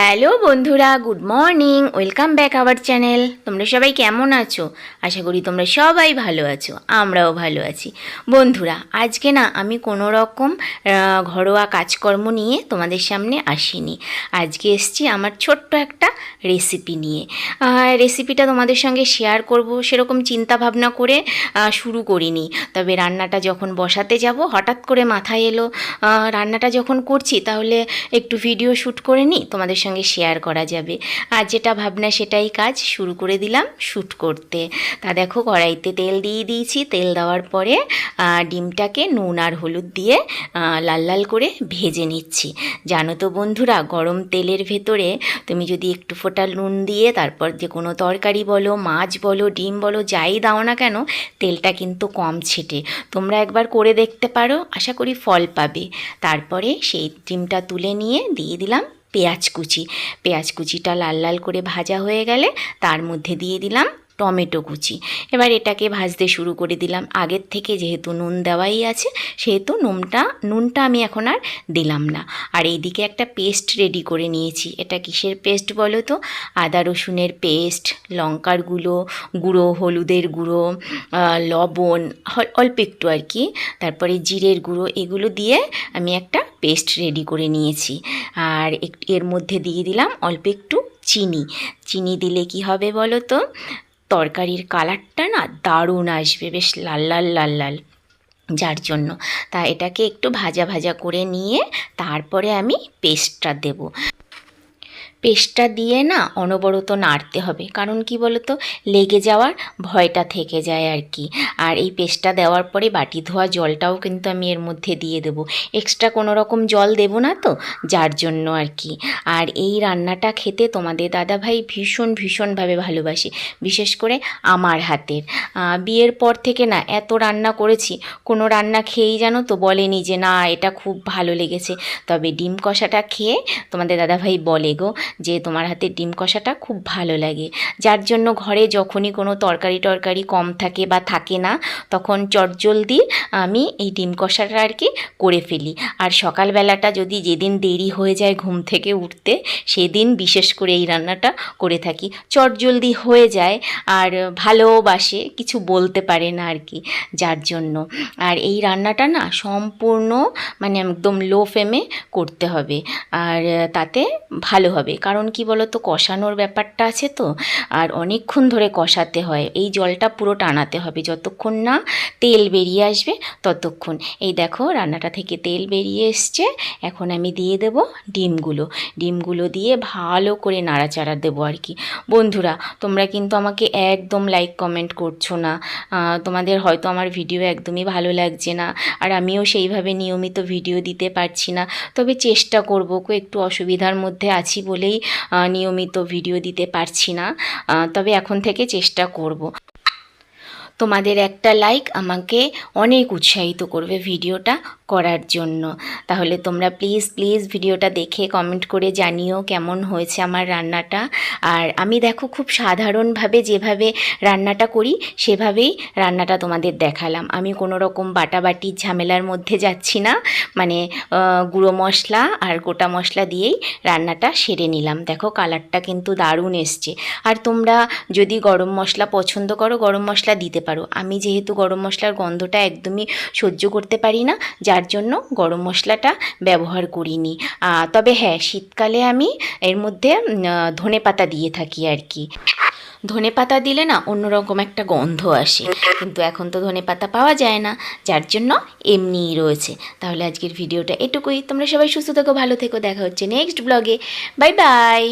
Hello বন্ধুরা, good morning, welcome back our channel. তোমরা সবাই কেমন আছো? আশা করি তোমরা সবাই ভালো আছো, আমরাও ভালো আছি। বন্ধুরা, আজকে না আমি কোনো রকম ঘরোয়া কাজকর্ম নিয়ে তোমাদের সামনে আসিনি। আজকে এসছি আমার ছোট্ট একটা রেসিপি নিয়ে। রেসিপিটা তোমাদের সঙ্গে শেয়ার করব সেরকম চিন্তা ভাবনা করে শুরু করিনি। তবে রান্নাটা যখন বসাতে যাব হঠাৎ করে মাথায় এলো রান্নাটা যখন করছি তাহলে একটু ভিডিও শ্যুট করে নিই, তোমাদের সঙ্গে শেয়ার করা যাবে। আর যেটা ভাবনা সেটাই কাজ, শুরু করে দিলাম শ্যুট করতে। তা দেখো, কড়াইতে তেল দিয়ে দিয়েছি। তেল দেওয়ার পরে ডিমটাকে নুন আর হলুদ দিয়ে লাল লাল করে ভেজে নিচ্ছি। জানো তো বন্ধুরা, গরম তেলের ভেতরে তুমি যদি একটু ফোঁটা নুন দিয়ে তারপর যে কোনো তরকারি বলো, মাছ বলো, ডিম বলো, যাই দাও না কেন, তেলটা কিন্তু কম ছেটে। তোমরা একবার করে দেখতে পারো, আশা করি ফল পাবে। তারপরে সেই ডিমটা তুলে নিয়ে দিয়ে দিলাম পেঁয়াজ কুচি। পেঁয়াজ কুচিটা লাল লাল করে ভাজা হয়ে গেলে তার মধ্যে দিয়ে দিলাম টমেটো কুচি। এবার এটাকে ভাজতে শুরু করে দিলাম। আগের থেকে যেহেতু নুন দেওয়াই আছে সেহেতু নুনটা আমি এখন আর দিলাম না। আর এইদিকে একটা পেস্ট রেডি করে নিয়েছি। এটা কিসের পেস্ট বলো তো? আদা রসুনের পেস্ট, লঙ্কার গুঁড়ো, হলুদের গুঁড়ো, লবণ অল্প একটু আর কি, তারপরে জিরের গুঁড়ো, এগুলো দিয়ে আমি একটা পেস্ট রেডি করে নিয়েছি। আর এর মধ্যে দিয়ে দিলাম অল্প একটু চিনি দিলে কি হবে বলো তো? তরকারির কালারটা না দারুণ আসবে, বেশ লাল লাল লাল লাল, যার জন্য এটাকে একটু ভাজা ভাজা করে নিয়ে তারপরে আমি পেস্টটা দেব। পেস্টটা দিয়ে না অনবরত নাড়তে হবে, কারণ কি বলো তো, লেগে যাওয়ার ভয়টা থেকে যায় আর কি। আর এই পেস্টটা দেওয়ার পরে বাটি ধোয়া জলটাও কিন্তু আমি এর মধ্যে দিয়ে দেবো। এক্সট্রা কোনো রকম জল দেবো না তো, যার জন্য আর কি। আর এই রান্নাটা খেতে তোমাদের দাদাভাই ভীষণভাবে ভালোবাসে, বিশেষ করে আমার হাতের। বিয়ের পর থেকে না এত রান্না করেছি, কোনো রান্না খেয়েই জানো তো বলেনি যে না এটা খুব ভালো লেগেছে। তবে ডিম কষাটা খেয়ে তোমাদের দাদাভাই বলে গো যে তোমার হাতের ডিম কষাটা খুব ভালো লাগে। যার জন্য ঘরে যখনই কোনো তরকারি কম থাকে বা থাকে না, তখন চটজলদি আমি এই ডিম কষাটা আর কি করে ফেলি। আর সকালবেলাটা যদি যেদিন দেরি হয়ে যায় ঘুম থেকে উঠতে, সেদিন বিশেষ করে এই রান্নাটা করে থাকি। চটজলদি হয়ে যায় আর ভালোবাসে, কিছু বলতে পারে না আর কি, যার জন্য। আর এই রান্নাটা না সম্পূর্ণ মানে একদম লো ফ্লেমে করতে হবে, আর তাতে ভালো হবে। কারণ কি বলো তো, কষানোর ব্যাপারটা আছে তো, আর অনেকক্ষণ ধরে কষাতে হয়। এই জলটা পুরো টানাতে হবে, যতক্ষণ না তেল বেরিয়ে আসবে ততক্ষণ। এই দেখো রান্নাটা থেকে তেল বেরিয়ে এসছে। এখন আমি দিয়ে দেব ডিমগুলো দিয়ে ভালো করে নাড়াচাড়া দেবো আর কি। বন্ধুরা, তোমরা কিন্তু আমাকে একদম লাইক কমেন্ট করছো না। তোমাদের হয়তো আমার ভিডিও একদমই ভালো লাগছে না, আর আমিও সেইভাবে নিয়মিত ভিডিও দিতে পারছি না। তবে চেষ্টা করব, একটু অসুবিধার মধ্যে আছি বলেই নিয়মিত ভিডিও দিতে পারছি না। তবে এখন থেকে চেষ্টা করব। তোমাদের একটা লাইক আমাকে অনেক উৎসাহিত করবে ভিডিওটা করার জন্য। তাহলে তোমরা প্লিজ ভিডিওটা দেখে কমেন্ট করে জানিও কেমন হয়েছে আমার রান্নাটা। আর আমি দেখো খুব সাধারণভাবে যেভাবে রান্নাটা করি সেভাবেই রান্নাটা তোমাদের দেখালাম। আমি কোনো রকম বাটাবাটির ঝামেলার মধ্যে যাচ্ছি না, মানে গুঁড়ো মশলা আর গোটা মশলা দিয়েই রান্নাটা সেরে নিলাম। দেখো কালারটা কিন্তু দারুণ এসছে। আর তোমরা যদি গরম মশলা পছন্দ করো, গরম মশলা দিতে পারো। আমি যেহেতু গরম মশলার গন্ধটা একদমই সহ্য করতে পারি না, যার জন্য গরম মশলাটা ব্যবহার করিনি। তবে হ্যাঁ, শীতকালে আমি এর মধ্যে ধনেপাতা দিয়ে থাকি আর কি। ধনেপাতা দিলে না অন্যরকম একটা গন্ধ আসে, কিন্তু এখন তো ধনেপাতা পাওয়া যায় না, যার জন্য এমনিই রয়েছে। তাহলে আজকের ভিডিওটা এটুকুই। তোমরা সবাই সুস্থ থেকো, ভালো থেকো। দেখা হচ্ছে নেক্সট ব্লগে। Bye bye.